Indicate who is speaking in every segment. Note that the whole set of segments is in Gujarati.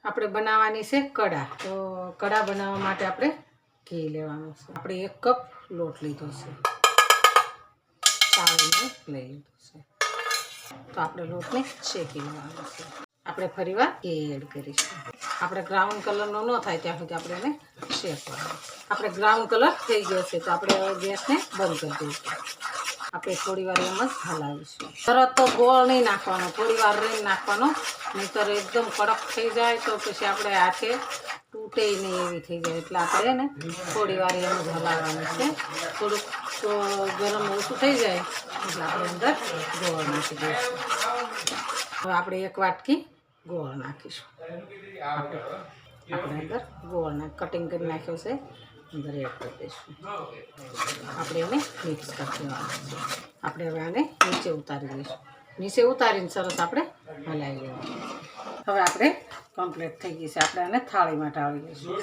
Speaker 1: આપણે બનાવવાની છે કડા. તો કડા બનાવવા માટે આપણે ઘી લેવાનું છે. આપણે 1 કપ લોટ લીધો છે, ચાળીને લઈ લીધો છે. તો આપણે લોટને શેકી લેવાનો છે. આપણે ફરીવાર ઘી એડ કરીશું. આપણે બ્રાઉન કલરનો ન થાય ત્યાં સુધી આપણે એને શેકવાનો. આપણે બ્રાઉન કલર થઈ ગયો છે તો આપણે ગેસને બંધ કરી દઈશું. આપણે થોડી વાર એમ જ હલાવીશું. તરત તો ગોળ નહીં નાખવાનો, થોડી વાર રહીને નાખવાનો, નહીંતર એકદમ કડક થઈ જાય તો પછી આપણે હાથે તૂટે નહીં એવી થઈ જાય. એટલે આપણે એને થોડી વાર એમ જ હલાવવાનું છે. થોડુંક ગરમ ઓછું થઈ જાય એટલે આપણે અંદર ગોળ નાખી દઈશું. હવે આપણે 1 વાટકી ગોળ નાખીશું. આપણે અંદર ગોળને કટિંગ કરી નાખ્યો છે, અંદર એડ કરી દઈશું. આપણે એને મિક્સ કરી દેવાનું છે. આપણે હવે આને નીચે ઉતારી દઈશું. નીચે ઉતારીને સરસ આપણે હલાવી લેવાનું. હવે આપણે કમ્પ્લીટ થઈ ગઈ છે. આપણે આને થાળીમાં ઢાળી દઈશું.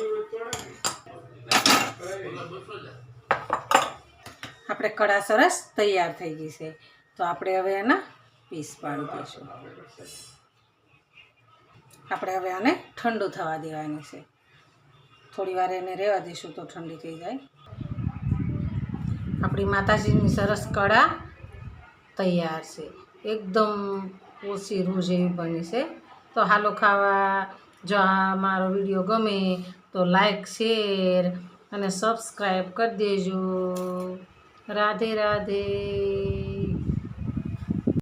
Speaker 1: આપણે કડા સરસ તૈયાર થઈ ગઈ છે. તો આપણે હવે એના પીસ પાડી દઈશું. આપણે હવે આને ઠંડુ થવા દેવાની છે. થોડી વાર એને રહેવા દઈશું તો ઠંડી થઈ જાય. આપણી માતાજીની સરસ કડા તૈયાર છે. એકદમ ઓછી રૂ જેવી બની છે. તો હાલો ખાવા. જો આ મારો વિડીયો ગમે તો લાઈક, શેર અને સબસ્ક્રાઈબ કરી દેજો. રાધે રાધે.